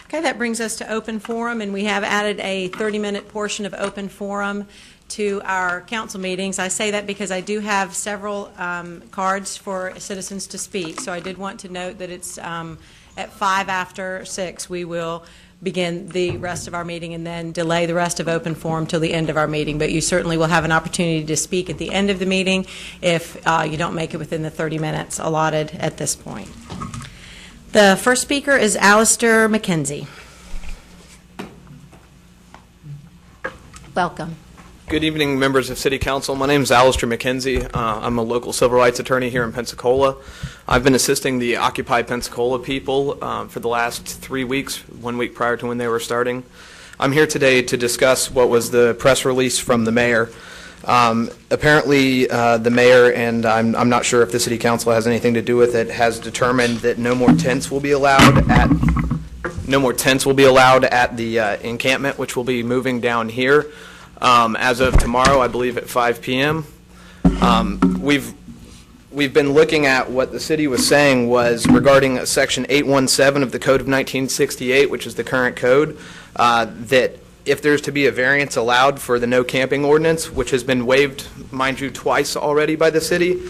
Okay, that brings us to open forum, and we have added a 30-minute portion of open forum to our council meetings. I say that because I do have several cards for citizens to speak, so I did want to note that it's at 5 after 6 we will begin the rest of our meeting and then delay the rest of open forum till the end of our meeting. But you certainly will have an opportunity to speak at the end of the meeting if you don't make it within the 30 minutes allotted at this point. The first speaker is Alistair McKenzie. Welcome. Good evening, members of City Council. My name is Alistair McKenzie. I'm a local civil rights attorney here in Pensacola. I've been assisting the Occupy Pensacola people for the last 3 weeks, 1 week prior to when they were starting. I'm here today to discuss what was the press release from the mayor. Apparently, the mayor, and I'm not sure if the City Council has anything to do with it, has determined that no more tents will be allowed at the encampment, which will be moving down here. As of tomorrow, I believe at 5 p.m. We've been looking at what the city was saying was regarding Section 817 of the Code of 1968, which is the current code, that if there's to be a variance allowed for the no camping ordinance, which has been waived, mind you, twice already by the city,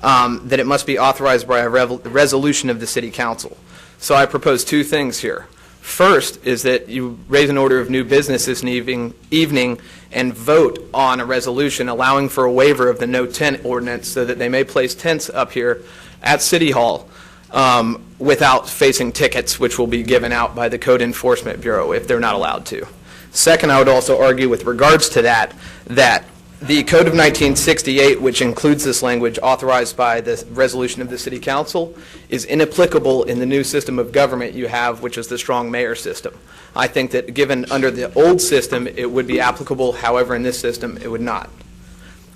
that it must be authorized by a resolution of the City Council. So I propose two things here. First is that you raise an order of new business this evening and vote on a resolution allowing for a waiver of the no tent ordinance so that they may place tents up here at City Hall without facing tickets, which will be given out by the Code Enforcement Bureau if they're not allowed to. Second, I would also argue with regards to that the Code of 1968, which includes this language authorized by the resolution of the City Council, is inapplicable in the new system of government you have, which is the strong mayor system. I think that given under the old system, it would be applicable. However, in this system, it would not.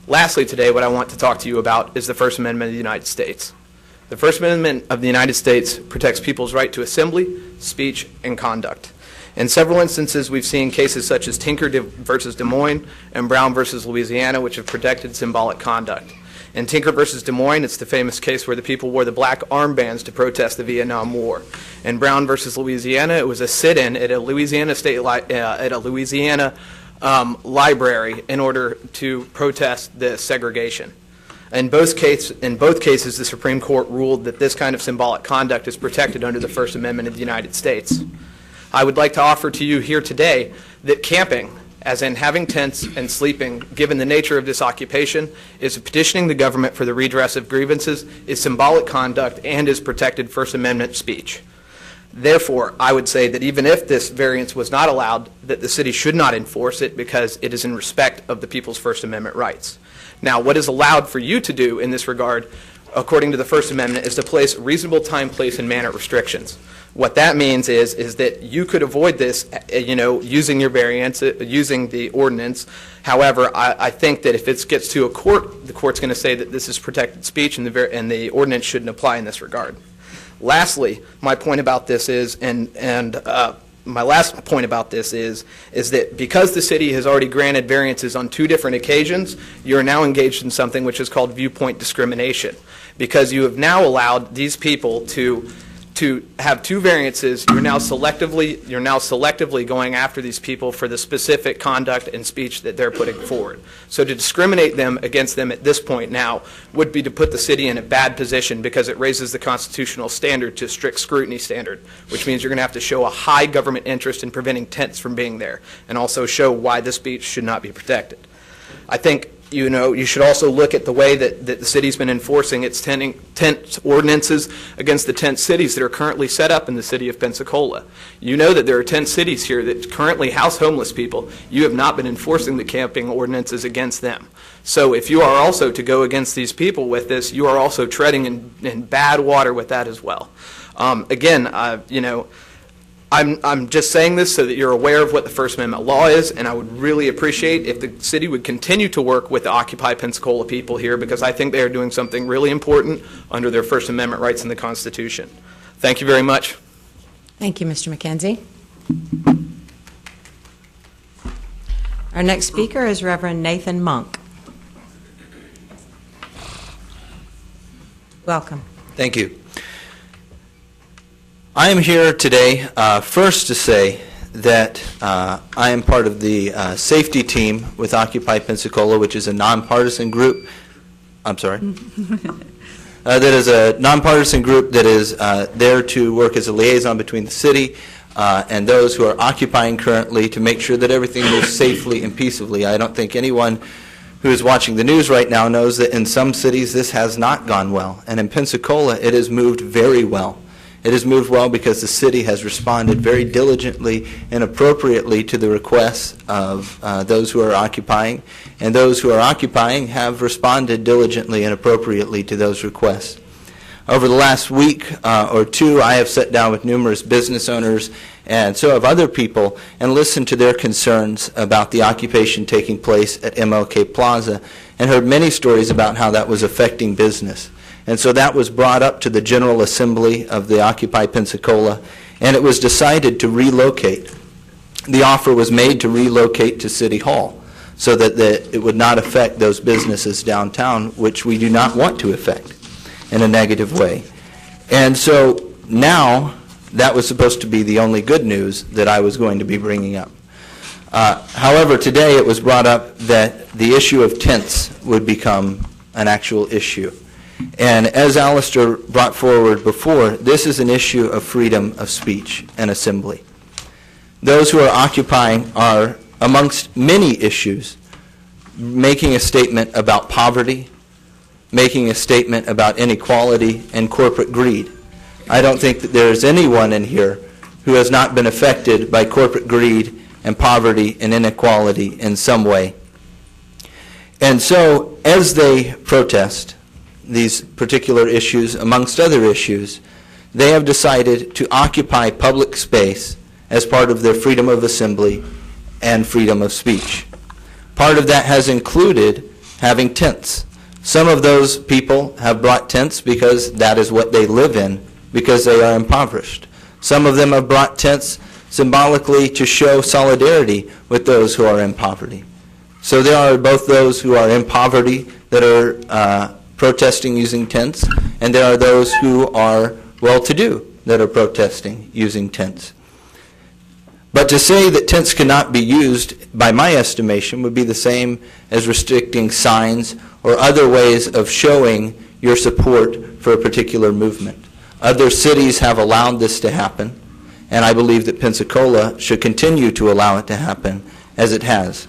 Lastly today, what I want to talk to you about is the First Amendment of the United States. The First Amendment of the United States protects people's right to assembly, speech, and conduct. In several instances, we've seen cases such as Tinker versus Des Moines and Brown versus Louisiana, which have protected symbolic conduct. In Tinker versus Des Moines, it's the famous case where the people wore the black armbands to protest the Vietnam War. In Brown versus Louisiana, it was a sit-in at a Louisiana library in order to protest the segregation. In both cases, the Supreme Court ruled that this kind of symbolic conduct is protected under the First Amendment of the United States. I would like to offer to you here today that camping, as in having tents and sleeping, given the nature of this occupation, is petitioning the government for the redress of grievances, is symbolic conduct, and is protected First Amendment speech. Therefore, I would say that even if this variance was not allowed, that the city should not enforce it because it is in respect of the people's First Amendment rights. Now, what is allowed for you to do in this regard, according to the First Amendment, is to place reasonable time, place, and manner restrictions. What that means is that you could avoid this, using your variance, using the ordinance. However, I think that if it gets to a court, the court's going to say that this is protected speech and the ordinance shouldn't apply in this regard. Lastly, my point about this is, my last point about this is that because the city has already granted variances on 2 different occasions, you're now engaged in something which is called viewpoint discrimination. Because you have now allowed these people to have 2 variances, you're now selectively going after these people for the specific conduct and speech that they're putting forward. So to discriminate against them at this point now would be to put the city in a bad position because it raises the constitutional standard to strict scrutiny standard, which means you're going to have to show a high government interest in preventing tents from being there and also show why the speech should not be protected. I think you should also look at the way that the city's been enforcing its tent ordinances against the tent cities that are currently set up in the city of Pensacola. You know that there are tent cities here that currently house homeless people. You have not been enforcing the camping ordinances against them. So if you are also to go against these people with this, you are also treading in bad water with that as well. I'm just saying this so that you're aware of what the First Amendment law is, and I would really appreciate if the city would continue to work with the Occupy Pensacola people here because I think they are doing something really important under their First Amendment rights in the Constitution. Thank you very much. Thank you, Mr. McKenzie. Our next speaker is Reverend Nathan Monk. Welcome. Thank you. I am here today first to say that I am part of the safety team with Occupy Pensacola, which is a nonpartisan group. I'm sorry. That is a nonpartisan group that is there to work as a liaison between the city and those who are occupying currently to make sure that everything moves safely and peaceably. I don't think anyone who is watching the news right now knows that in some cities this has not gone well. And in Pensacola, it has moved very well. It has moved well because the city has responded very diligently and appropriately to the requests of those who are occupying, and those who are occupying have responded diligently and appropriately to those requests. Over the last week or two, I have sat down with numerous business owners, and so have other people, and listened to their concerns about the occupation taking place at MLK Plaza, and heard many stories about how that was affecting business. And so that was brought up to the General Assembly of the Occupy Pensacola, and it was decided to relocate. The offer was made to relocate to City Hall so that it would not affect those businesses downtown, which we do not want to affect in a negative way. And so now that was supposed to be the only good news that I was going to be bringing up. However, today it was brought up that the issue of tents would become an actual issue. And as Alistair brought forward before, this is an issue of freedom of speech and assembly. Those who are occupying are, amongst many issues, making a statement about poverty, making a statement about inequality and corporate greed. I don't think that there is anyone in here who has not been affected by corporate greed and poverty and inequality in some way. And so, as they protest these particular issues, amongst other issues, they have decided to occupy public space as part of their freedom of assembly and freedom of speech. Part of that has included having tents. Some of those people have brought tents because that is what they live in, because they are impoverished. Some of them have brought tents symbolically to show solidarity with those who are in poverty. So there are both those who are in poverty that are protesting using tents, and there are those who are well-to-do that are protesting using tents. But to say that tents cannot be used, by my estimation, would be the same as restricting signs or other ways of showing your support for a particular movement. Other cities have allowed this to happen, and I believe that Pensacola should continue to allow it to happen as it has.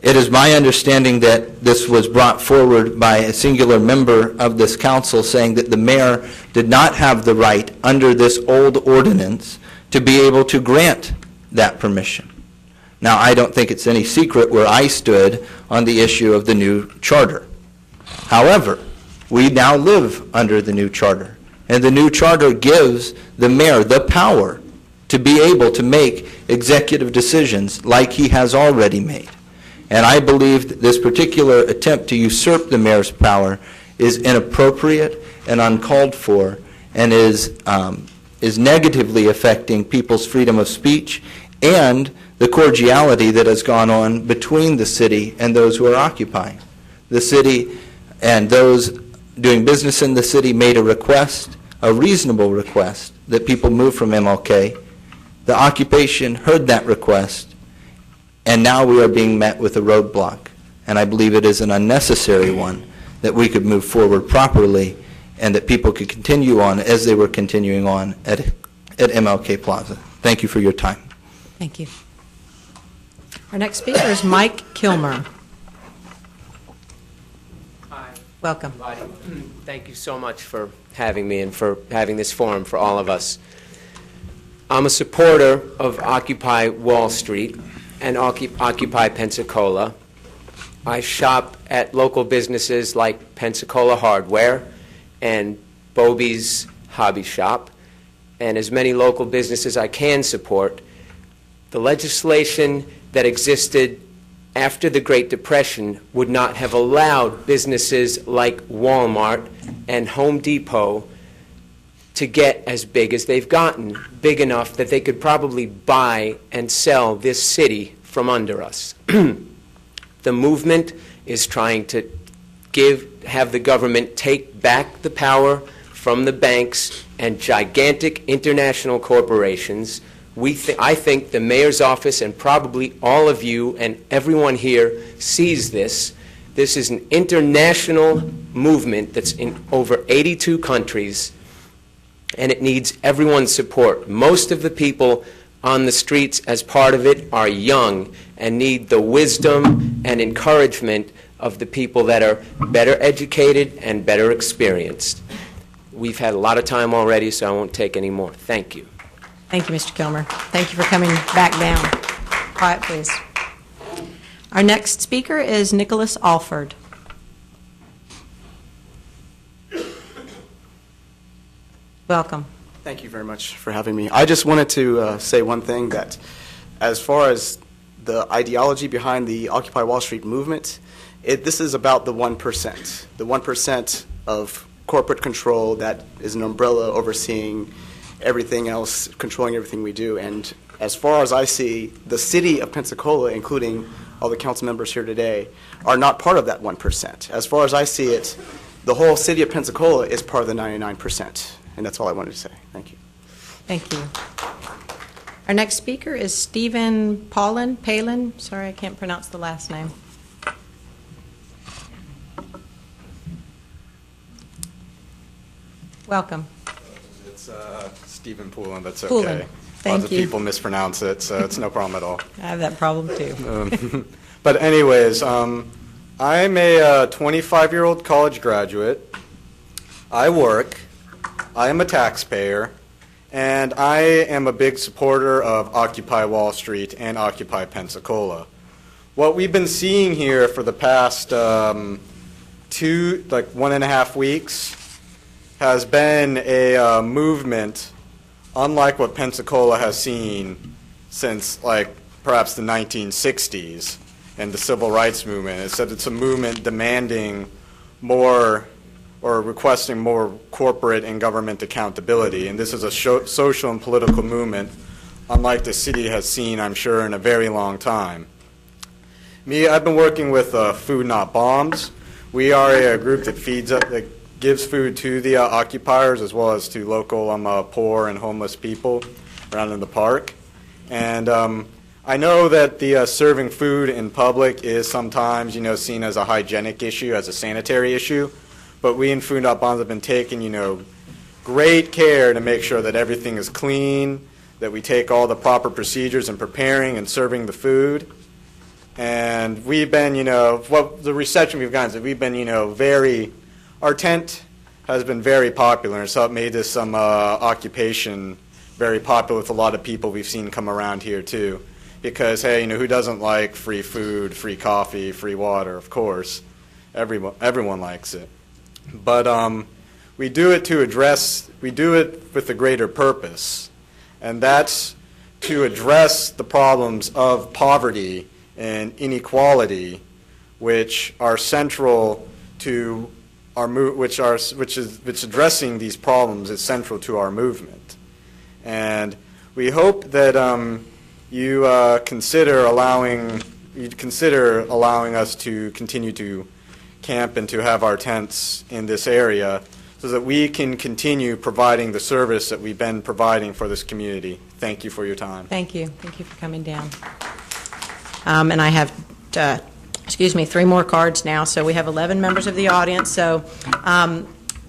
It is my understanding that this was brought forward by a singular member of this council saying that the mayor did not have the right under this old ordinance to be able to grant that permission. Now, I don't think it's any secret where I stood on the issue of the new charter. However, we now live under the new charter, and the new charter gives the mayor the power to be able to make executive decisions like he has already made. And I believe that this particular attempt to usurp the mayor's power is inappropriate and uncalled for, and is negatively affecting people's freedom of speech and the cordiality that has gone on between the city and those who are occupying. The city and those doing business in the city made a request, a reasonable request, that people move from MLK. The occupation heard that request, and now we are being met with a roadblock. And I believe it is an unnecessary one, that we could move forward properly and that people could continue on as they were continuing on at MLK Plaza. Thank you for your time. Thank you. Our next speaker is Mike Kilmer. Hi. Welcome. Thank you so much for having me and for having this forum for all of us. I'm a supporter of Occupy Wall Street and Occupy Pensacola. I shop at local businesses like Pensacola Hardware and Bobby's Hobby Shop, and as many local businesses I can support. The legislation that existed after the Great Depression would not have allowed businesses like Walmart and Home Depot to get as big as they've gotten, big enough that they could probably buy and sell this city from under us. The movement is trying to have the government take back the power from the banks and gigantic international corporations. I think the mayor's office and probably all of you and everyone here sees this. This is an international movement that's in over 82 countries, and it needs everyone's support. Most of the people on the streets as part of it are young and need the wisdom and encouragement of the people that are better educated and better experienced. We've had a lot of time already, so I won't take any more. Thank you. Thank you, Mr. Kilmer. Thank you for coming back down. Quiet, please. Our next speaker is Nicholas Alford. Welcome. Thank you very much for having me. I just wanted to say one thing, that as far as the ideology behind the Occupy Wall Street movement, this is about the 1%. The 1% of corporate control that is an umbrella overseeing everything else, controlling everything we do. And as far as I see, the city of Pensacola, including all the council members here today, are not part of that 1%. As far as I see it, the whole city of Pensacola is part of the 99%. And that's all I wanted to say. Thank you. Thank you. Our next speaker is Stephen Palin. Sorry, I can't pronounce the last name. Welcome. It's Stephen Poulin, that's okay. Poulin. Thank Lots of you. people mispronounce it, so it's no problem at all. I have that problem too. But anyways, I'm a 25-year-old college graduate. I work. I am a taxpayer. And I am a big supporter of Occupy Wall Street and Occupy Pensacola. What we've been seeing here for the past 1.5 weeks has been a movement unlike what Pensacola has seen since perhaps the 1960s and the civil rights movement. It's a movement demanding more or requesting more corporate and government accountability. And this is a social and political movement unlike the city has seen, I'm sure, in a very long time. I've been working with Food Not Bombs. We are a group that gives food to the occupiers as well as to local poor and homeless people around in the park. And I know that the serving food in public is sometimes, seen as a hygienic issue, as a sanitary issue. But we in Food Not Bombs have been taking, great care to make sure that everything is clean, that we take all the proper procedures in preparing and serving the food. And we've been, the reception we've gotten is that we've been, our tent has been very popular, and so it made this occupation very popular with a lot of people we've seen come around here too. Because, hey, who doesn't like free food, free coffee, free water? Of course, everyone likes it. But we do it with a greater purpose, and that's to address the problems of poverty and inequality, which are central to our which addressing these problems is central to our movement. And we hope that you consider allowing us to continue to camp and to have our tents in this area so that we can continue providing the service that we've been providing for this community. Thank you for your time. Thank you. Thank you for coming down. And I have, 3 more cards now. So we have 11 members of the audience. So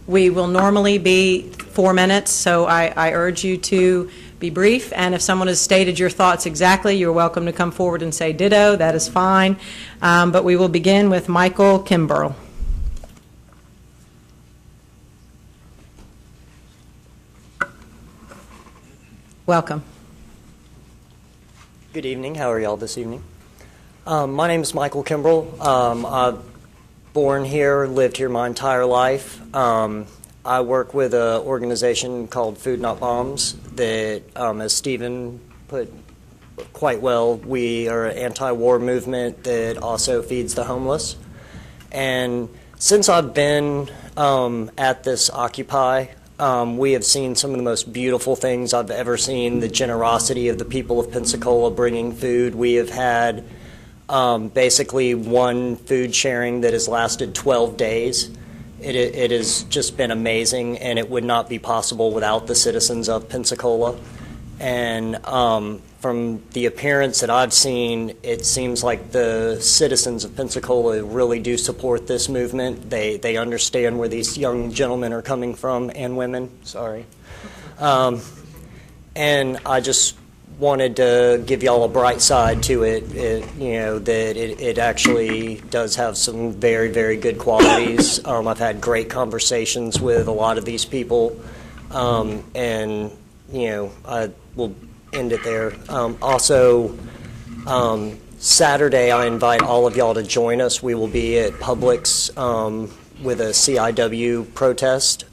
we will normally be 4 minutes. So I urge you to be brief. And if someone has stated your thoughts exactly, you're welcome to come forward and say ditto. That is fine. But we will begin with Michael Kimbrell. Welcome. Good evening. How are y'all this evening? My name is Michael Kimbrell. I've born here, lived here my entire life. I work with an organization called Food Not Bombs that, as Stephen put quite well, we are an anti-war movement that also feeds the homeless. And since I've been at this Occupy, we have seen some of the most beautiful things I've ever seen, the generosity of the people of Pensacola bringing food. We have had basically one food sharing that has lasted 12 days. It has just been amazing, and it would not be possible without the citizens of Pensacola. And from the appearance that I've seen, it seems like the citizens of Pensacola really do support this movement. They understand where these young gentlemen are coming from, and women, sorry. And I just wanted to give y'all a bright side to it, that it actually does have some very, very good qualities. I've had great conversations with a lot of these people, and, I will end it there. Also, Saturday, I invite all of y'all to join us. We will be at Publix with a CIW protest.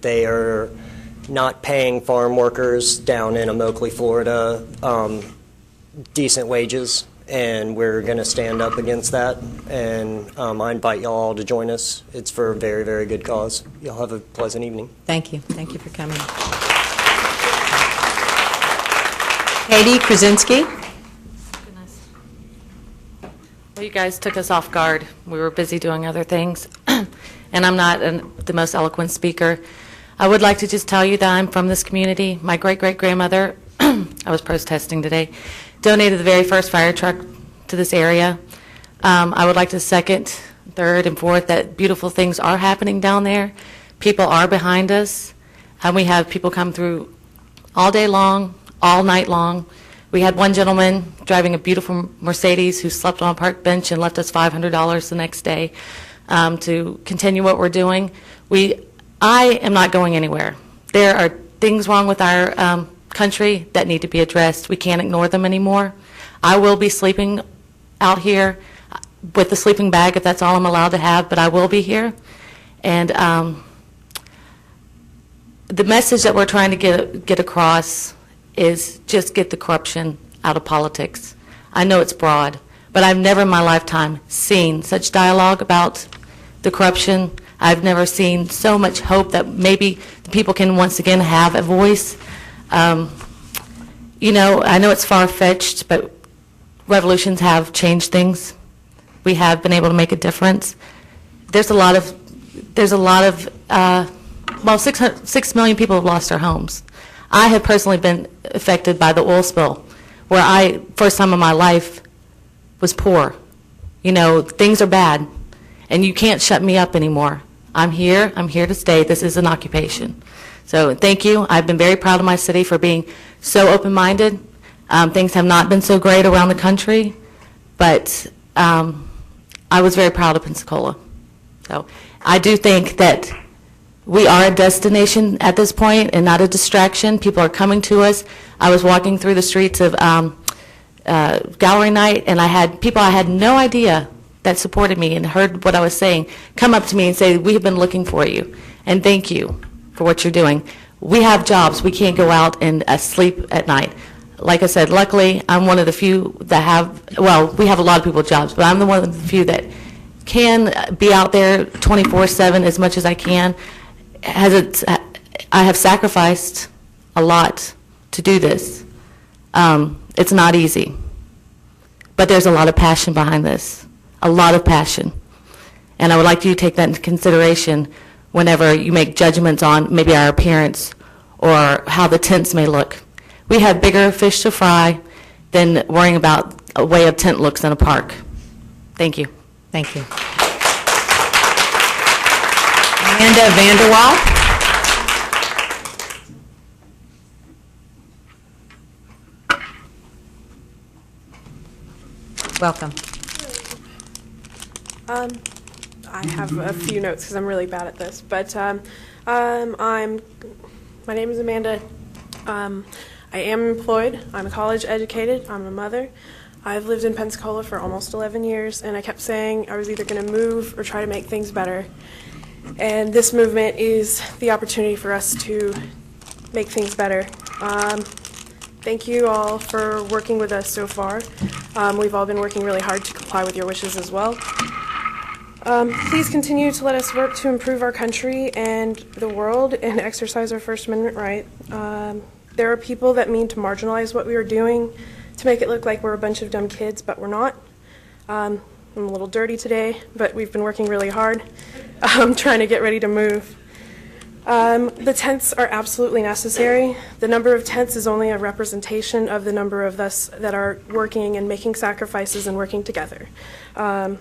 They are not paying farm workers down in Immokalee, Florida, decent wages, and we're going to stand up against that. And I invite y'all all to join us. It's for a very, very good cause. Y'all have a pleasant evening. Thank you. Thank you for coming. Katie Krasinski. Goodness. Well, you guys took us off guard. We were busy doing other things, and I'm not the most eloquent speaker. I would like to just tell you that I'm from this community. My great-great-grandmother, I was protesting today, donated the very first fire truck to this area. I would like to second, third, and fourth that beautiful things are happening down there. People are behind us, and we have people come through all day long, all night long. We had one gentleman driving a beautiful Mercedes who slept on a park bench and left us $500 the next day to continue what we're doing. I am not going anywhere. There are things wrong with our country that need to be addressed. We can't ignore them anymore. I will be sleeping out here with the sleeping bag if that's all I'm allowed to have, but I will be here. And the message that we're trying to get across is just get the corruption out of politics. I know it's broad, but I've never in my lifetime seen such dialogue about the corruption. I've never seen so much hope that maybe the people can once again have a voice. I know it's far-fetched, but revolutions have changed things. We have been able to make a difference. There's a lot of 6 million people have lost their homes. I have personally been affected by the oil spill, where I, first time in my life, was poor. Things are bad, and you can't shut me up anymore. I'm here to stay. This is an occupation. So thank you. I've been very proud of my city for being so open-minded. Things have not been so great around the country, but I was very proud of Pensacola. So I do think that we are a destination at this point and not a distraction. People are coming to us. I was walking through the streets of Gallery Night, and I had people I had no idea that supported me and heard what I was saying come up to me and say, we have been looking for you, and thank you for what you're doing. We have jobs. We can't go out and sleep at night. Like I said, luckily, I'm one of the few that have, we have a lot of people with jobs, but I'm one of the few that can be out there 24/7 as much as I can. I have sacrificed a lot to do this. It's not easy, but there's a lot of passion behind this. A lot of passion. And I would like you to take that into consideration whenever you make judgments on maybe our appearance or how the tents may look. We have bigger fish to fry than worrying about a way a tent looks in a park. Thank you. Thank you. Amanda Vanderwall. Welcome. I have a few notes because I'm really bad at this, but my name is Amanda. I am employed. I'm college educated. I'm a mother. I've lived in Pensacola for almost 11 years, and I kept saying I was either going to move or try to make things better. And this movement is the opportunity for us to make things better. Thank you all for working with us so far. We've all been working really hard to comply with your wishes as well. Please continue to let us work to improve our country and the world and exercise our First Amendment right. There are people that mean to marginalize what we are doing, to make it look like we're a bunch of dumb kids, but we're not. I'm a little dirty today, but we've been working really hard trying to get ready to move. The tents are absolutely necessary. The number of tents is only a representation of the number of us that are working and making sacrifices and working together. The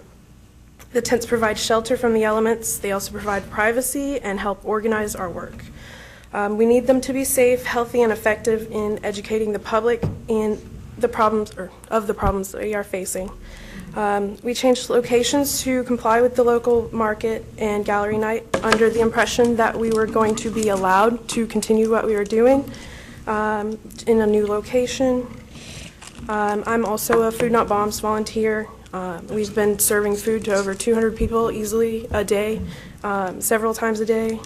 tents provide shelter from the elements. They also provide privacy and help organize our work. We need them to be safe, healthy, and effective in educating the public in the problems, or of the problems that we are facing. We changed locations to comply with the local market and gallery night under the impression that we were going to be allowed to continue what we were doing in a new location. I'm also a Food Not Bombs volunteer. We've been serving food to over 200 people easily a day, several times a day,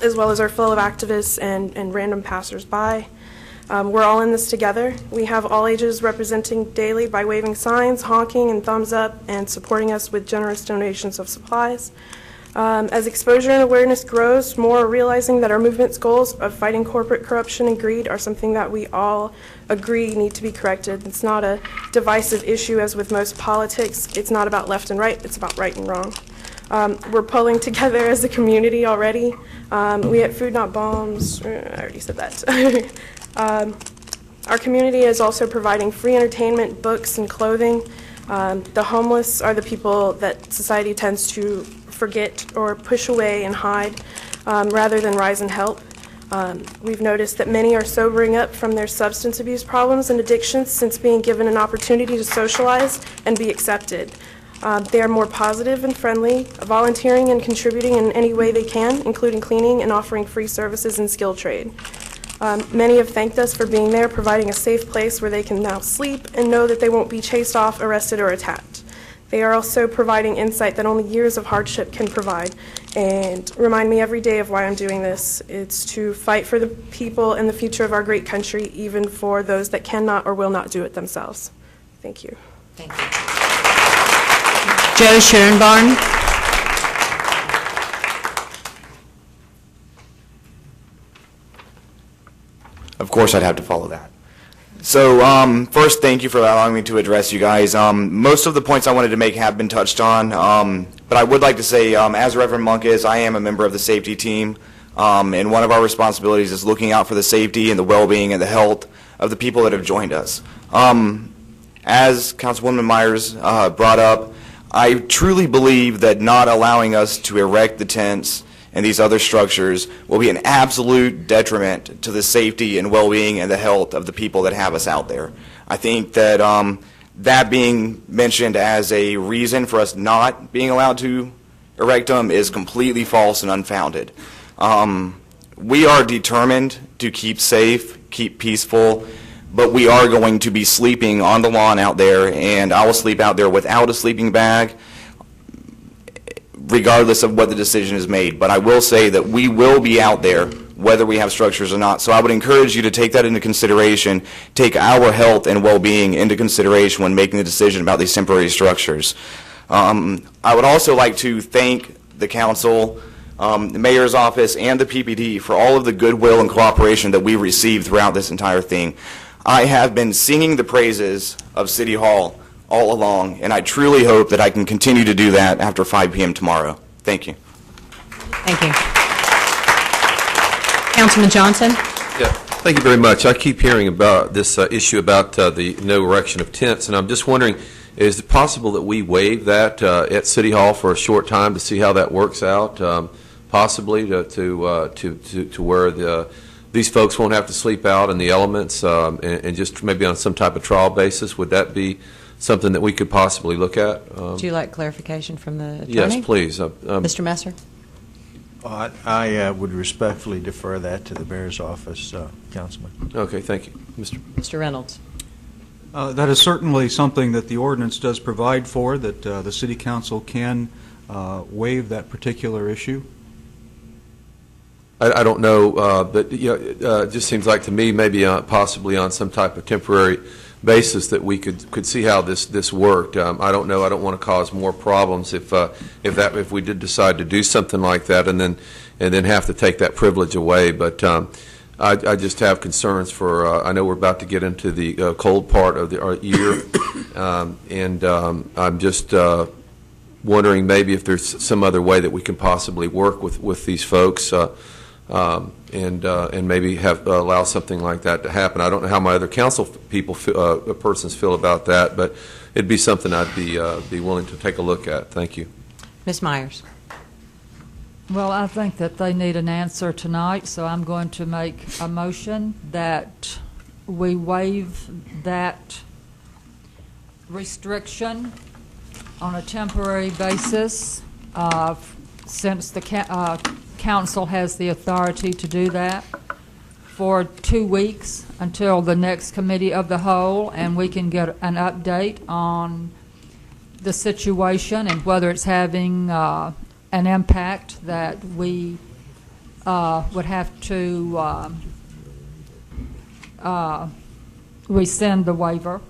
as well as our flow of activists and random passers-by. We're all in this together. We have all ages representing daily by waving signs, honking, and thumbs up, and supporting us with generous donations of supplies. As exposure and awareness grows, more are realizing that our movement's goals of fighting corporate corruption and greed are something that we all agree need to be corrected. It's not a divisive issue as with most politics. It's not about left and right, it's about right and wrong. We're pulling together as a community already. We at Food Not Bombs, I already said that. Our community is also providing free entertainment, books, and clothing. The homeless are the people that society tends to forget or push away and hide rather than rise and help. We've noticed that many are sobering up from their substance abuse problems and addictions since being given an opportunity to socialize and be accepted. They are more positive and friendly, volunteering and contributing in any way they can, including cleaning and offering free services in skill trade. Many have thanked us for being there, providing a safe place where they can now sleep and know that they won't be chased off, arrested, or attacked. They are also providing insight that only years of hardship can provide and remind me every day of why I'm doing this. It's to fight for the people and the future of our great country, even for those that cannot or will not do it themselves. Thank you. Thank you. Joe Schoenbarn. Of course, I'd have to follow that. So first, thank you for allowing me to address you guys. Most of the points I wanted to make have been touched on, but I would like to say, as Reverend Monk is, I am a member of the safety team, and one of our responsibilities is looking out for the safety and the well-being and the health of the people that have joined us. As Councilwoman Myers brought up, I truly believe that not allowing us to erect the tents and these other structures will be an absolute detriment to the safety and well-being and the health of the people that have us out there. I think that that being mentioned as a reason for us not being allowed to erect them is completely false and unfounded. We are determined to keep safe, keep peaceful, but we are going to be sleeping on the lawn out there, and I will sleep out there without a sleeping bag, regardless of what the decision is made. But I will say that we will be out there whether we have structures or not. So I would encourage you to take that into consideration, take our health and well-being into consideration when making the decision about these temporary structures. I would also like to thank the council, the mayor's office, and the PPD for all of the goodwill and cooperation that we received throughout this entire thing. I have been singing the praises of City Hall all along, and I truly hope that I can continue to do that after 5 p.m. tomorrow. Thank you. Thank you. Councilman Johnson? Yeah, thank you very much. I keep hearing about this issue about the no erection of tents, and I'm just wondering, is it possible that we waive that at City Hall for a short time to see how that works out, possibly to where these folks won't have to sleep out in the elements, and just maybe on some type of trial basis? Would that be something that we could possibly look at? Would you like clarification from the attorney? Yes, please. Mr. Messer? I would respectfully defer that to the mayor's office, Councilman. Okay, thank you. Mr. Reynolds? That is certainly something that the ordinance does provide for, that the City Council can waive that particular issue. I don't know, but it just seems like to me maybe possibly on some type of temporary basis that we could see how this worked. I don't know. I don't want to cause more problems if we did decide to do something like that and then have to take that privilege away. But I just have concerns for. I know we're about to get into the cold part of our year, I'm just wondering maybe if there's some other way that we can possibly work with these folks and maybe allow something like that to happen. I don't know how my other council persons feel about that, but it'd be something I'd be willing to take a look at. Thank you. Ms. Myers. Well, I think that they need an answer tonight, so I'm going to make a motion that we waive that restriction on a temporary basis, since the council has the authority to do that, for 2 weeks until the next committee of the whole, and we can get an update on the situation and whether it's having an impact that we would have to rescind the waiver.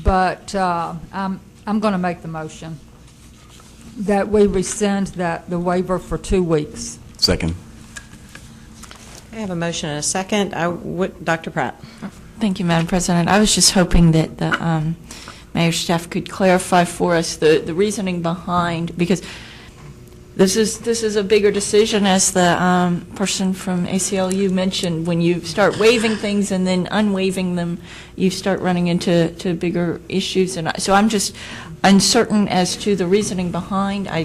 But I'm going to make the motion that we rescind the waiver for 2 weeks. Second. I have a motion and a second. Dr. Pratt. Thank you, Madam President. I was just hoping that the mayor's staff could clarify for us the reasoning behind, because this is a bigger decision, as the person from ACLU mentioned. When you start waiving things and then unwaiving them, you start running into bigger issues. And so I'm just uncertain as to the reasoning behind. I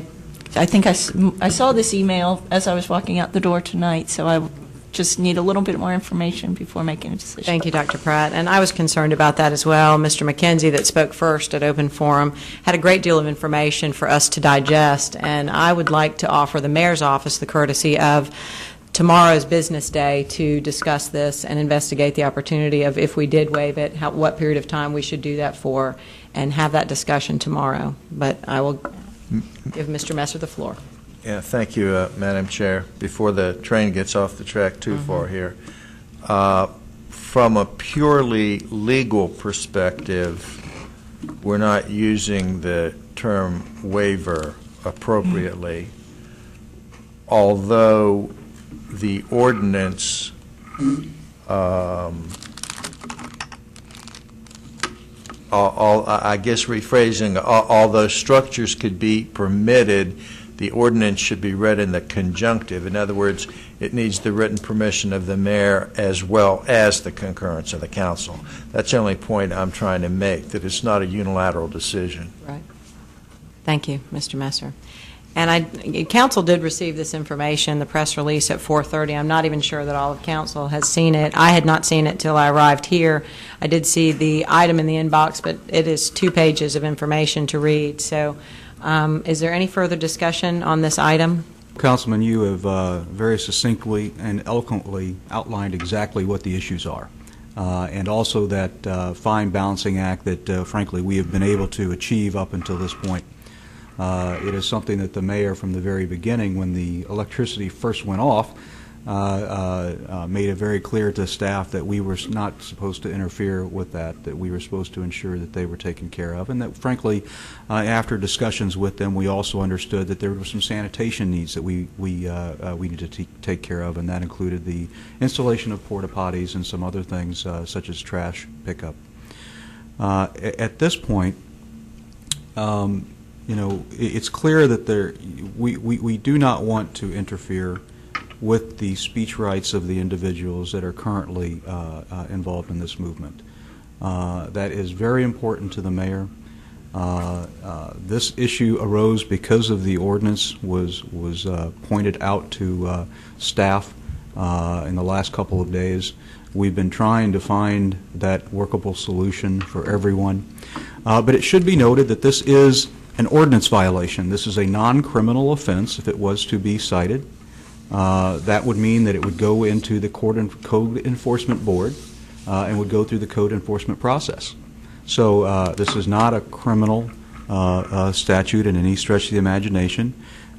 think I saw this email as I was walking out the door tonight, so I just need a little bit more information before making a decision. Thank you, Dr. Pratt. And I was concerned about that as well. Mr. McKenzie, that spoke first at Open Forum, had a great deal of information for us to digest, and I would like to offer the mayor's office the courtesy of tomorrow's business day to discuss this and investigate the opportunity of, if we did waive it, what period of time we should do that for, and have that discussion tomorrow. But I will give Mr. Messer the floor. Yeah, thank you, Madam Chair. Before the train gets off the track too far here, from a purely legal perspective, we're not using the term waiver appropriately, although the ordinance I guess rephrasing, although structures could be permitted, the ordinance should be read in the conjunctive. In other words, it needs the written permission of the mayor as well as the concurrence of the council. That's the only point I'm trying to make, that it's not a unilateral decision. Right. Thank you, Mr. Messer. And council did receive this information, the press release, at 4:30. I'm not even sure that all of council has seen it. I had not seen it till I arrived here. I did see the item in the inbox, but it is 2 pages of information to read. So is there any further discussion on this item? Councilman, you have very succinctly and eloquently outlined exactly what the issues are, and also that fine balancing act that, frankly, we have been able to achieve up until this point. It is something that the mayor, from the very beginning, when the electricity first went off, made it very clear to staff that we were not supposed to interfere with that we were supposed to ensure that they were taken care of, and that, frankly, after discussions with them, we also understood that there were some sanitation needs that we needed to take care of, and that included the installation of porta potties and some other things such as trash pickup. At this point, you know, it's clear that we do not want to interfere with the speech rights of the individuals that are currently involved in this movement. That is very important to the mayor. This issue arose because of the ordinance was pointed out to staff in the last couple of days. We've been trying to find that workable solution for everyone. But it should be noted that this is an ordinance violation. This is a non-criminal offense if it was to be cited. That would mean that it would go into the Code Enforcement Board and would go through the code enforcement process. So this is not a criminal statute in any stretch of the imagination.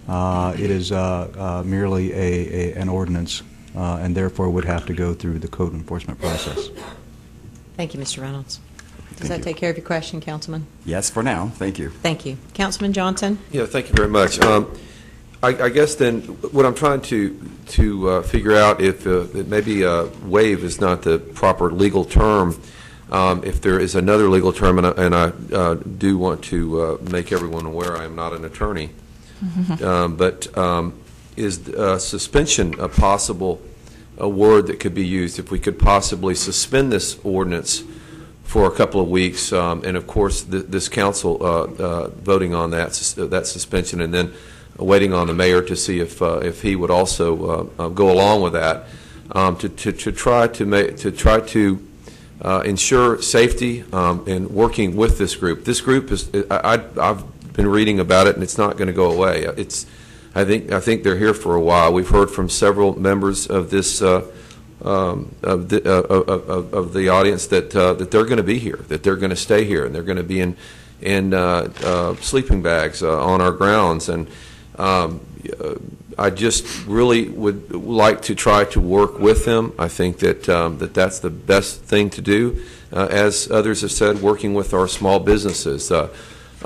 It is merely an ordinance, and therefore would have to go through the code enforcement process. Thank you, Mr. Reynolds. Does that take care of your question, Councilman? Yes, for now. Thank you. Thank you. Councilman Johnson? Yeah, thank you very much. I guess then what I'm trying to figure out, if maybe waive is not the proper legal term, If there is another legal term, and I do want to make everyone aware I am not an attorney, but is suspension a possible word that could be used? If we could possibly suspend this ordinance for a couple of weeks, and of course this council voting on that suspension, and then waiting on the mayor to see if he would also go along with that, to try to ensure safety and working with this group. This group is I've been reading about it, and it's not going to go away. I think they're here for a while. We've heard from several members of this of the audience that they're going to be here, that they're going to stay here, and they're going to be in sleeping bags on our grounds. And I just really would like to try to work with them. I think that that's the best thing to do. As others have said, working with our small businesses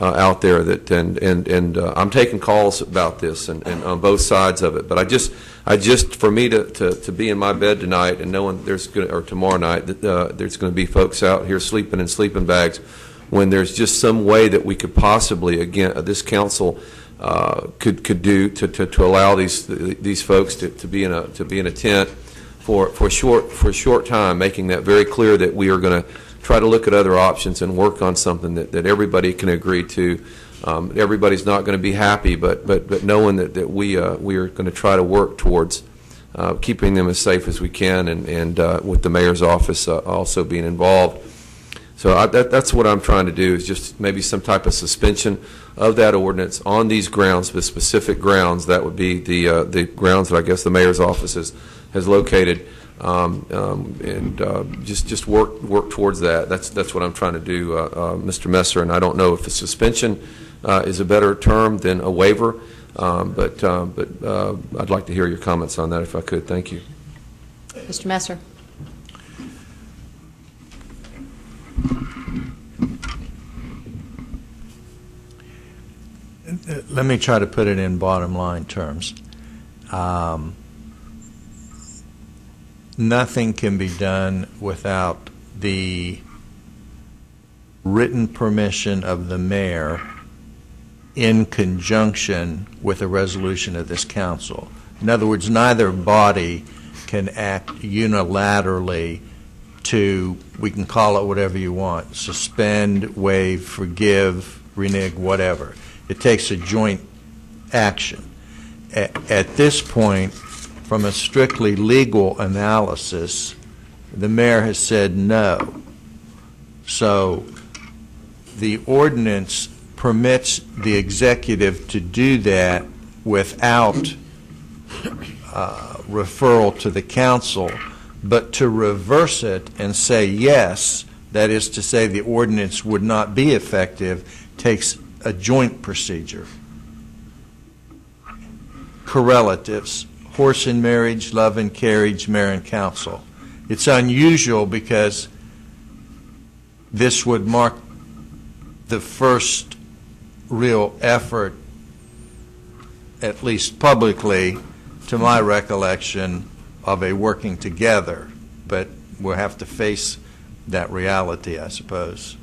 out there, and I'm taking calls about this and on both sides of it. But I just for me to be in my bed tonight and knowing or tomorrow night that there's going to be folks out here sleeping in sleeping bags, when there's just some way that we could possibly, again, this council could do to allow these folks to be in a tent for a short time, making that very clear that we are going to try to look at other options and work on something that everybody can agree to. Everybody's not going to be happy, but knowing that we are going to try to work towards keeping them as safe as we can, and with the mayor's office also being involved. So that's what I'm trying to do, is just maybe some type of suspension of that ordinance on these grounds, the specific grounds. That would be the grounds that I guess the mayor's office has located, and just work towards that. That's what I'm trying to do, Mr. Messer. And I don't know if a suspension is a better term than a waiver, but I'd like to hear your comments on that if I could. Thank you. Mr. Messer. Let me try to put it in bottom line terms. Nothing can be done without the written permission of the mayor in conjunction with a resolution of this council. In other words, neither body can act unilaterally to, we can call it whatever you want, suspend, waive, forgive, renege, whatever. It takes a joint action. At this point, from a strictly legal analysis, the mayor has said no. So the ordinance permits the executive to do that without referral to the council, but to reverse it and say yes, that is to say the ordinance would not be effective, takes a joint procedure. Correlatives: horse and marriage, love and carriage, mayor and council. It's unusual because this would mark the first real effort, at least publicly, to my recollection, of a working together. But we'll have to face that reality, I suppose.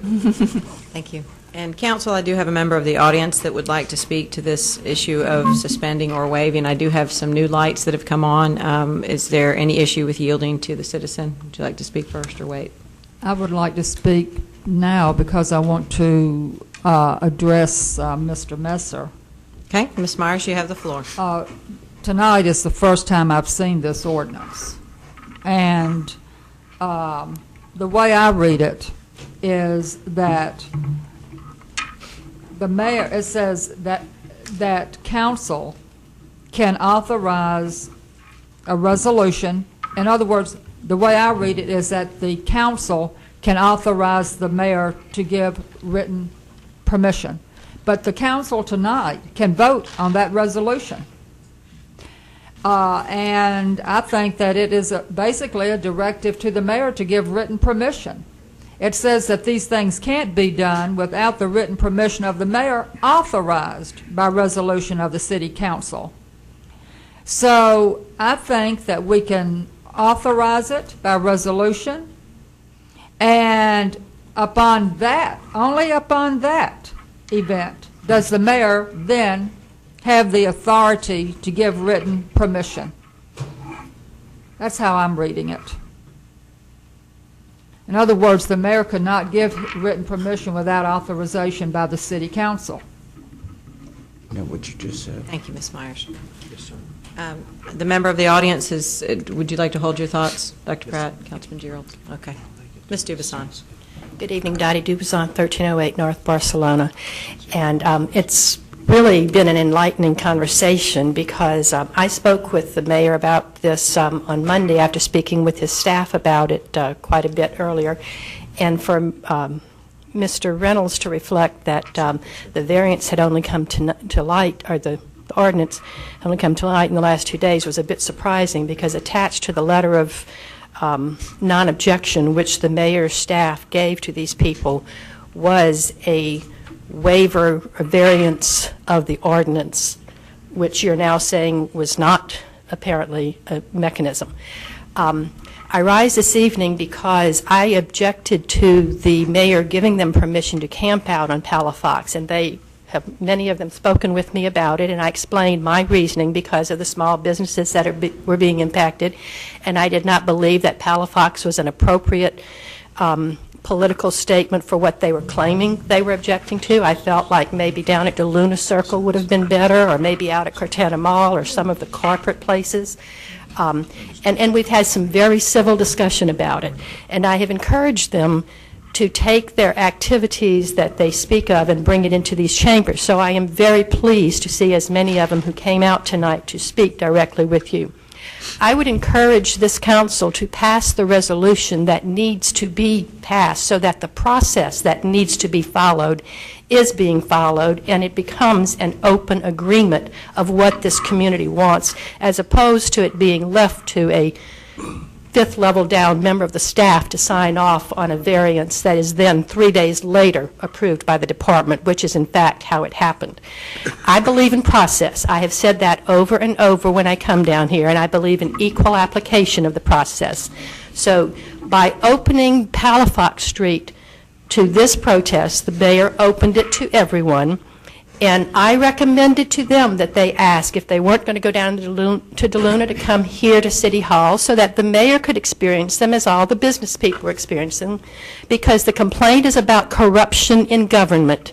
Thank you. And council, I do have a member of the audience that would like to speak to this issue of suspending or waiving. I do have some new lights that have come on. Is there any issue with yielding to the citizen? Would you like to speak first or wait? I would like to speak now because I want to address Mr. Messer. Okay, Ms. Myers, you have the floor. Tonight is the first time I've seen this ordinance. And the way I read it is that the mayor, it says that council can authorize a resolution. In other words, the way I read it is that the council can authorize the mayor to give written permission. But the council tonight can vote on that resolution. And I think that it is basically a directive to the mayor to give written permission. It says that these things can't be done without the written permission of the mayor authorized by resolution of the city council. So I think that we can authorize it by resolution, And upon that, only upon that event, does the mayor then have the authority to give written permission. That's how I'm reading it. In other words, the mayor could not give written permission without authorization by the city council. No, what you just said. Thank you, Ms. Myers. Yes, sir. The member of the audience is, would you like to hold your thoughts, Dr. Pratt, Councilman Jerralds? Okay. Ms. Dubuisson. Good evening, Dottie Dubuisson, 1308 North Barcelona. And it's really been an enlightening conversation because I spoke with the mayor about this on Monday after speaking with his staff about it quite a bit earlier. And for Mr. Reynolds to reflect that the variance had only come to light, or the ordinance had only come to light in the last 2 days was a bit surprising, because attached to the letter of non-objection which the mayor's staff gave to these people was a waiver or variance of the ordinance, which you're now saying was not apparently a mechanism. I rise this evening because I objected to the mayor giving them permission to camp out on Palafox, and they have, many of them, spoken with me about it, and I explained my reasoning because of the small businesses that were being impacted, and I did not believe that Palafox was an appropriate political statement for what they were claiming they were objecting to. I felt like maybe down at the Luna Circle would have been better, or maybe out at Cortana Mall or some of the corporate places. And we've had some very civil discussion about it. And I have encouraged them to take their activities that they speak of and bring it into these chambers. So I am very pleased to see as many of them who came out tonight to speak directly with you. I would encourage this council to pass the resolution that needs to be passed so that the process that needs to be followed is being followed, and it becomes an open agreement of what this community wants, as opposed to it being left to a fifth level down member of the staff to sign off on a variance that is then 3 days later approved by the department, which is in fact how it happened. I believe in process. I have said that over and over when I come down here, and I believe in equal application of the process. So by opening Palafox Street to this protest, the mayor opened it to everyone. And I recommended to them that they ask if they weren't going to go down to DeLuna to come here to City Hall so that the mayor could experience them as all the business people were experiencing, because the complaint is about corruption in government,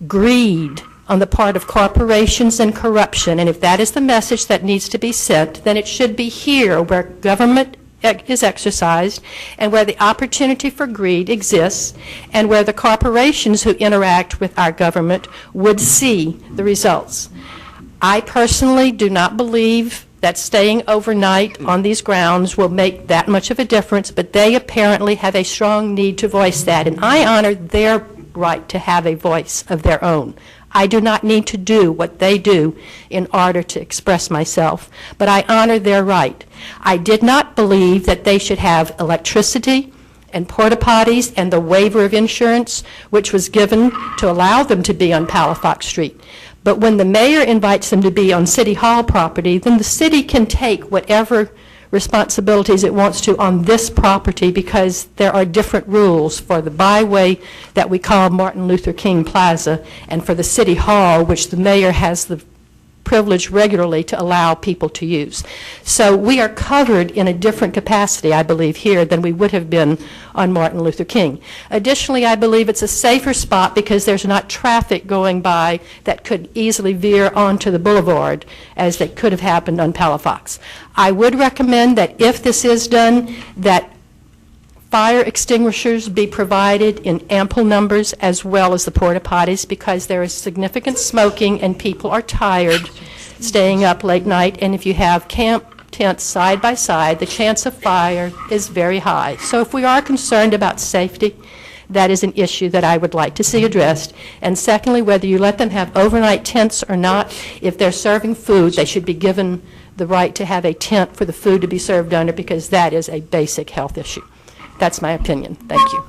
greed on the part of corporations and corruption. And if that is the message that needs to be sent, then it should be here where government is exercised and where the opportunity for greed exists and where the corporations who interact with our government would see the results. I personally do not believe that staying overnight on these grounds will make that much of a difference, but they apparently have a strong need to voice that, and I honor their right to have a voice of their own. I do not need to do what they do in order to express myself, but I honor their right. I did not believe that they should have electricity and porta potties and the waiver of insurance, which was given to allow them to be on Palafox Street. But when the mayor invites them to be on City Hall property, then the city can take whatever responsibilities it wants to on this property, because there are different rules for the byway that we call Martin Luther King Plaza and for the City Hall, which the mayor has the privilege regularly to allow people to use. So we are covered in a different capacity, I believe, here than we would have been on Martin Luther King. Additionally, I believe it's a safer spot because there's not traffic going by that could easily veer onto the boulevard as that could have happened on Palafox. I would recommend that if this is done, that fire extinguishers be provided in ample numbers, as well as the porta potties, because there is significant smoking and people are tired staying up late night, and if you have camp tents side by side, the chance of fire is very high. So if we are concerned about safety, that is an issue that I would like to see addressed. And secondly, whether you let them have overnight tents or not, if they're serving food, they should be given the right to have a tent for the food to be served under, because that is a basic health issue. That's my opinion. Thank you.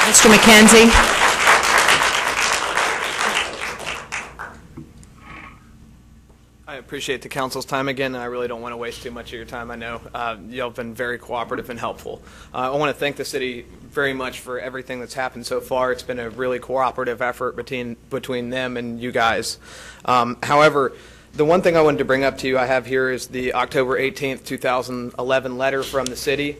Mr. McKenzie. I appreciate the council's time again, and I really don't want to waste too much of your time. I know y'all have been very cooperative and helpful. I want to thank the city very much for everything that's happened so far. It's been a really cooperative effort between them and you guys. However, the one thing I wanted to bring up to you I have here is the October 18th, 2011 letter from the city.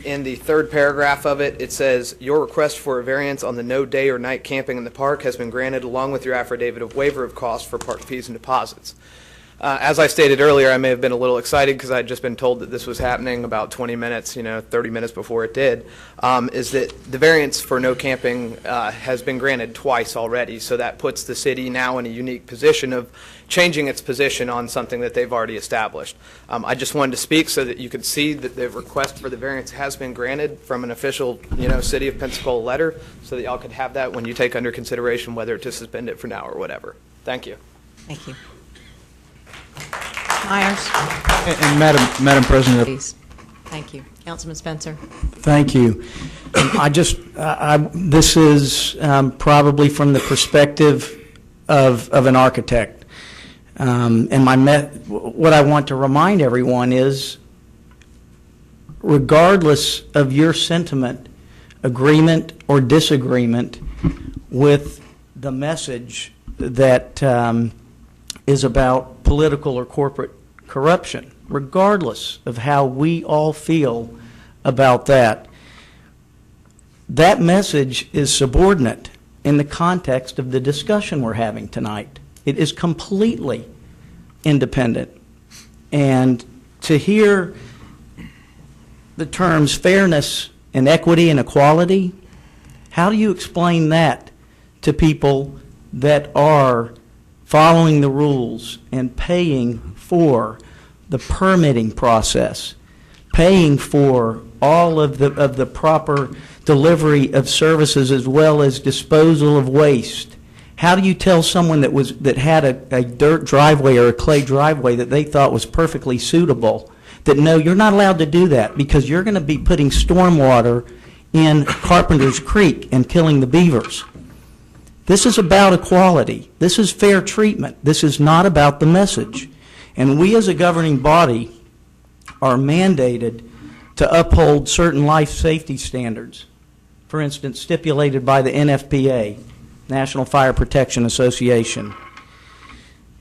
In the third paragraph of it, it says, your request for a variance on the no day or night camping in the park has been granted along with your affidavit of waiver of costs for park fees and deposits. As I stated earlier, I may have been a little excited because I had just been told that this was happening about 20 minutes, 30 minutes before it did, is that the variance for no camping has been granted twice already, so that puts the city now in a unique position of changing its position on something that they've already established. I just wanted to speak so that you could see that the request for the variance has been granted from an official, City of Pensacola letter, so that y'all could have that when you take under consideration whether to suspend it for now or whatever. Thank you. Thank you. Myers. And Madam President. Please. Thank you. Councilman Spencer. Thank you. This is probably from the perspective of an architect. What I want to remind everyone is, regardless of your sentiment, agreement or disagreement with the message that is about political or corporate corruption, regardless of how we all feel about that, that message is subordinate in the context of the discussion we're having tonight. It is completely independent. And to hear the terms fairness and equity and equality, how do you explain that to people that are following the rules and paying for the permitting process, paying for all of the proper delivery of services as well as disposal of waste? How do you tell someone that had a dirt driveway or a clay driveway that they thought was perfectly suitable that no, you're not allowed to do that because you're going to be putting stormwater in Carpenter's Creek and killing the beavers? This is about equality. This is fair treatment. This is not about the message. And we as a governing body are mandated to uphold certain life safety standards, for instance, stipulated by the NFPA, National Fire Protection Association.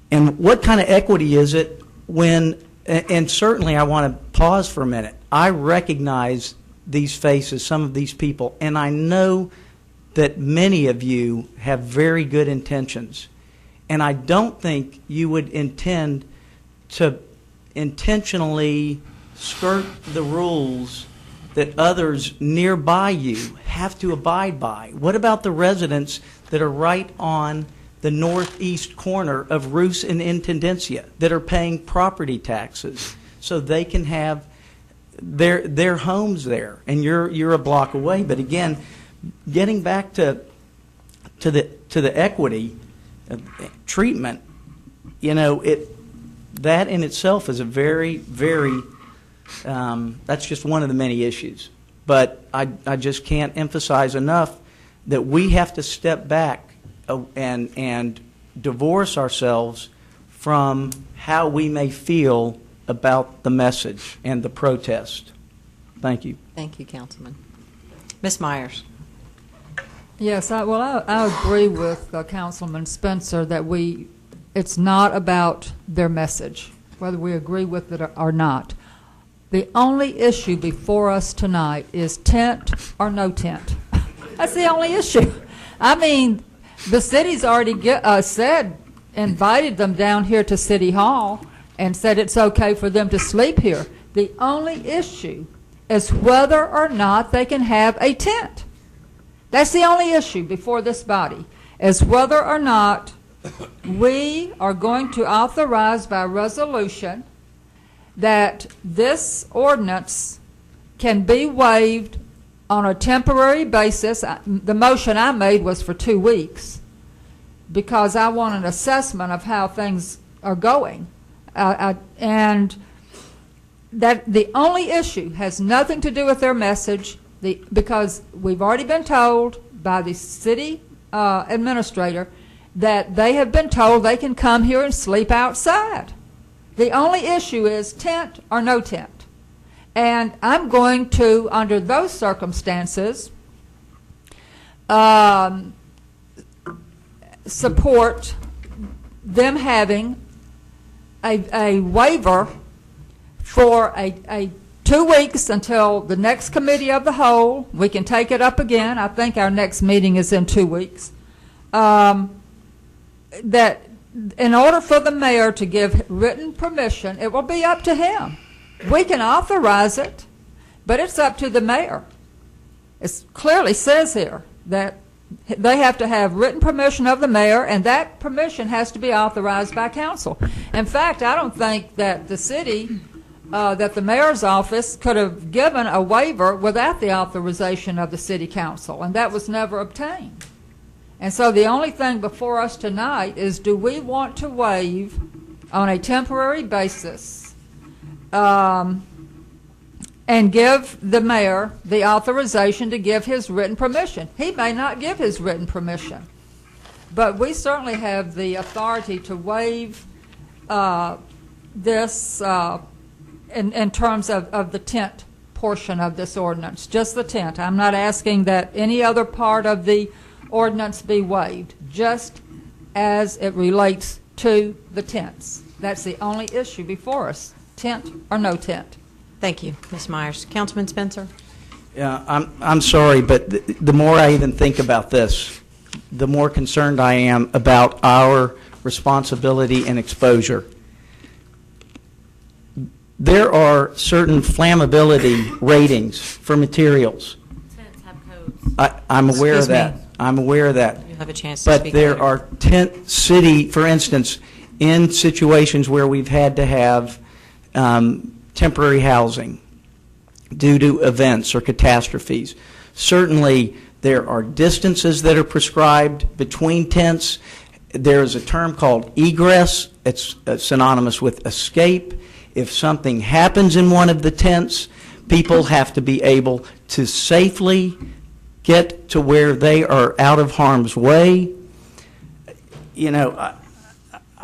And what kind of equity is it when, and certainly I want to pause for a minute, I recognize these faces, some of these people, and I know that many of you have very good intentions. And I don't think you would intend to intentionally skirt the rules that others nearby you have to abide by. What about the residents that are right on the northeast corner of Roos and Intendencia that are paying property taxes so they can have their homes there, and you're a block away? But again, getting back to the equity treatment, that in itself is a very, very that's just one of the many issues. But I just can't emphasize enough that we have to step back and divorce ourselves from how we may feel about the message and the protest. Thank you. Thank you, Councilman. Ms. Myers. Yes, I agree with Councilman Spencer that it's not about their message, whether we agree with it or not. The only issue before us tonight is tent or no tent. That's the only issue. I mean, the city's already invited them down here to City Hall and said it's okay for them to sleep here. The only issue is whether or not they can have a tent. That's the only issue before this body, is whether or not we are going to authorize by resolution that this ordinance can be waived on a temporary basis. The motion I made was for 2 weeks because I want an assessment of how things are going. And that the only issue has nothing to do with their message, because we've already been told by the city administrator that they have been told they can come here and sleep outside. The only issue is tent or no tent. And I'm going to, under those circumstances, support them having a waiver for a 2 weeks until the next committee of the whole. We can take it up again. I think our next meeting is in 2 weeks. That in order for the mayor to give written permission, it will be up to him. We can authorize it, but it's up to the mayor. It clearly says here that they have to have written permission of the mayor, and that permission has to be authorized by council. In fact, I don't think that the city, that the mayor's office could have given a waiver without the authorization of the city council, and that was never obtained. And so the only thing before us tonight is, do we want to waive on a temporary basis and give the mayor the authorization to give his written permission? He may not give his written permission, but we certainly have the authority to waive this in terms of the tent portion of this ordinance, just the tent. I'm not asking that any other part of the ordinance be waived, just as it relates to the tents. That's the only issue before us, tent or no tent. Thank you, Ms. Myers. Councilman Spencer? Yeah, I'm sorry, but the more I even think about this, the more concerned I am about our responsibility and exposure. There are certain flammability ratings for materials. Tents have codes. I'm aware of that. Excuse me. I'm aware of that. You'll have a chance to But speak there later. are tent city, for instance, in situations where we've had to have temporary housing due to events or catastrophes. Certainly, there are distances that are prescribed between tents. There is a term called egress. It's synonymous with escape. If something happens in one of the tents, people have to be able to safely get to where they are out of harm's way. You know,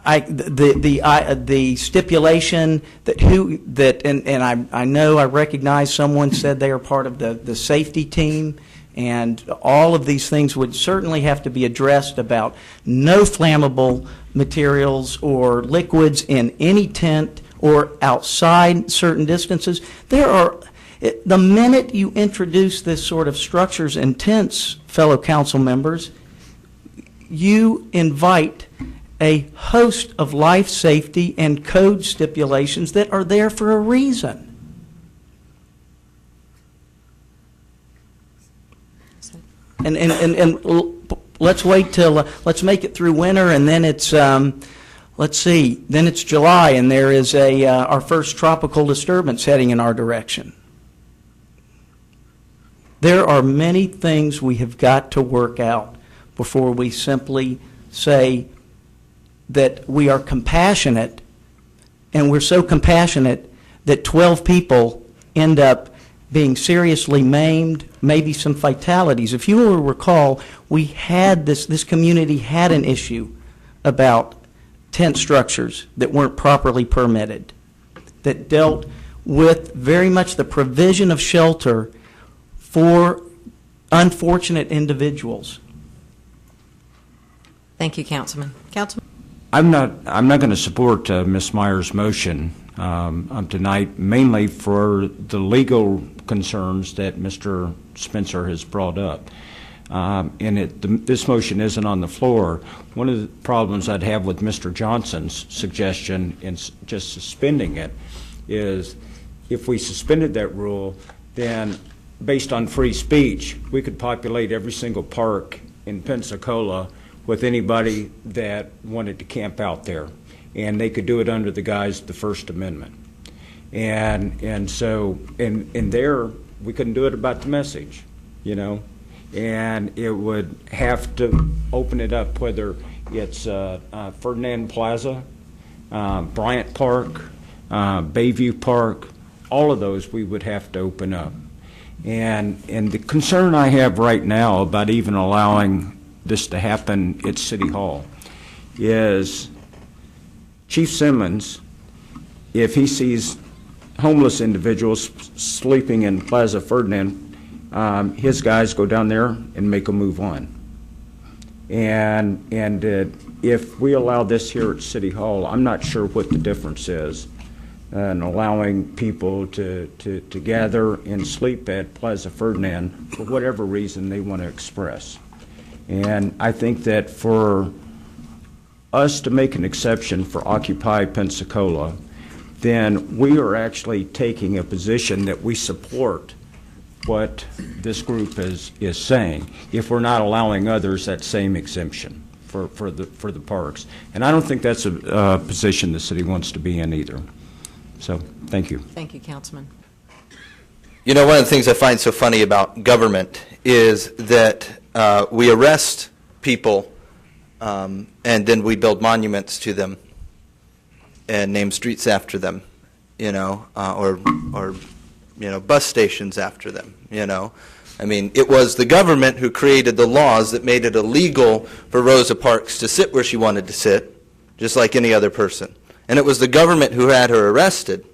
the stipulation that I know I recognize someone said they are part of the safety team, and all of these things would certainly have to be addressed about no flammable materials or liquids in any tent or outside certain distances. The minute you introduce this sort of structures and tents, fellow council members, you invite a host of life safety and code stipulations that are there for a reason. And let's wait till, let's make it through winter, and then it's, let's see, then it's July, and there is our first tropical disturbance heading in our direction. There are many things we have got to work out before we simply say that we are compassionate, and we're so compassionate that 12 people end up being seriously maimed, maybe some fatalities. If you will recall, we had this community had an issue about tent structures that weren't properly permitted, that dealt with very much the provision of shelter for unfortunate individuals. Thank you, Councilman. Councilman? I'm not going to support Ms. Myers' motion tonight, mainly for the legal concerns that Mr. Spencer has brought up. This motion isn't on the floor. One of the problems I'd have with Mr. Johnson's suggestion in just suspending it is, if we suspended that rule, then based on free speech, we could populate every single park in Pensacola with anybody that wanted to camp out there, and they could do it under the guise of the First Amendment. And so there we couldn't do it about the message, you know, and it would have to open it up, whether it's Ferdinand Plaza, Bryant Park, Bayview Park, all of those we would have to open up. And the concern I have right now about even allowing this to happen at City Hall is Chief Simmons, if he sees homeless individuals sleeping in Plaza Ferdinand, his guys go down there and make a move on. And if we allow this here at City Hall, I'm not sure what the difference is in allowing people to gather and sleep at Plaza Ferdinand for whatever reason they want to express. And I think that for us to make an exception for Occupy Pensacola, then we are actually taking a position that we support what this group is saying, if we're not allowing others that same exemption for the parks. And I don't think that's a position the city wants to be in either. So, thank you. Thank you, Councilman. You know, one of the things I find so funny about government is that we arrest people and then we build monuments to them and name streets after them, you know, or you know, bus stations after them, you know. I mean, it was the government who created the laws that made it illegal for Rosa Parks to sit where she wanted to sit, just like any other person. And it was the government who had her arrested.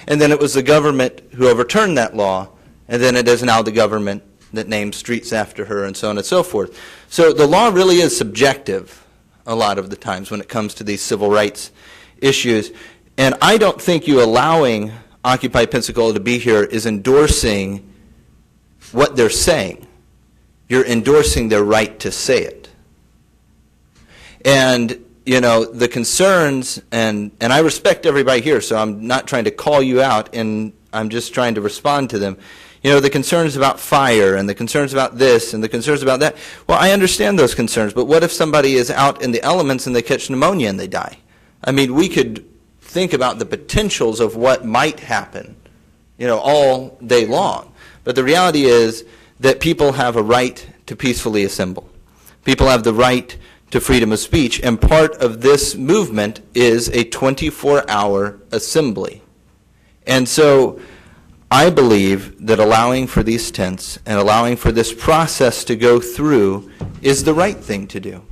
And then it was the government who overturned that law. And then it is now the government that names streets after her and so on and so forth. So the law really is subjective a lot of the times when it comes to these civil rights issues. And I don't think you allowing Occupy Pensacola to be here is endorsing what they're saying. You're endorsing their right to say it. And, you know, the concerns, and I respect everybody here, so I'm not trying to call you out, and I'm just trying to respond to them. You know, the concerns about fire, and the concerns about this, and the concerns about that. Well, I understand those concerns, but what if somebody is out in the elements and they catch pneumonia and they die? I mean, we could think about the potentials of what might happen, you know, all day long. But the reality is that people have a right to peacefully assemble. People have the right to freedom of speech, and part of this movement is a 24-hour assembly. And so I believe that allowing for these tents and allowing for this process to go through is the right thing to do.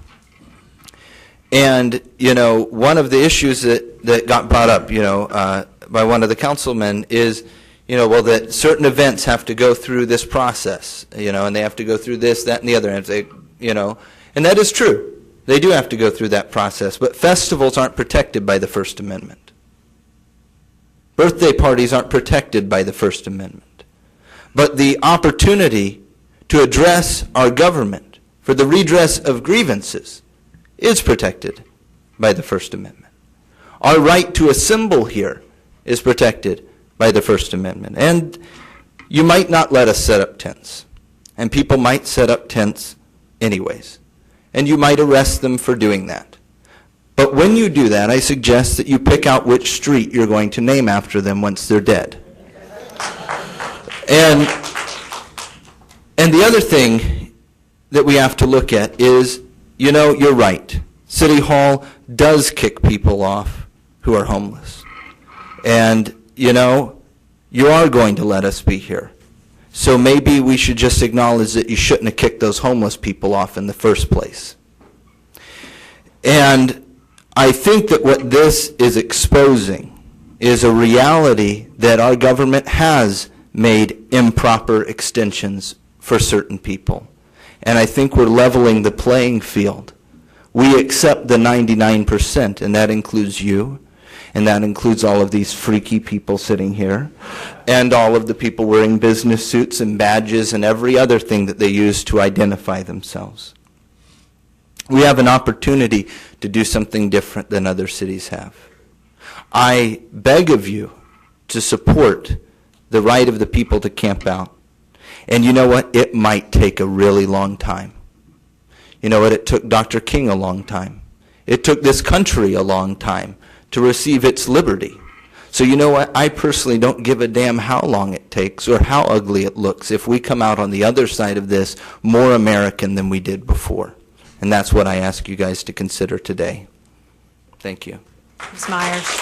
And, you know, one of the issues that got brought up, you know, by one of the councilmen is, you know, well, that certain events have to go through this process, you know, and they have to go through this, that, and the other. And they, you know, and that is true. They do have to go through that process. But festivals aren't protected by the First Amendment. Birthday parties aren't protected by the First Amendment. But the opportunity to address our government for the redress of grievances is protected by the First Amendment. Our right to assemble here is protected by the First Amendment. And you might not let us set up tents. And people might set up tents anyways. And you might arrest them for doing that. But when you do that, I suggest that you pick out which street you're going to name after them once they're dead. And the other thing that we have to look at is, you know, you're right. City Hall does kick people off who are homeless. And, you know, you are going to let us be here. So maybe we should just acknowledge that you shouldn't have kicked those homeless people off in the first place. And I think that what this is exposing is a reality that our government has made improper extensions for certain people. And I think we're leveling the playing field. We accept the 99%, and that includes you, and that includes all of these freaky people sitting here, and all of the people wearing business suits and badges and every other thing that they use to identify themselves. We have an opportunity to do something different than other cities have. I beg of you to support the right of the people to camp out. And you know what? It might take a really long time. You know what? It took Dr. King a long time. It took this country a long time to receive its liberty. So you know what? I personally don't give a damn how long it takes or how ugly it looks if we come out on the other side of this more American than we did before. And that's what I ask you guys to consider today. Thank you. Ms. Myers.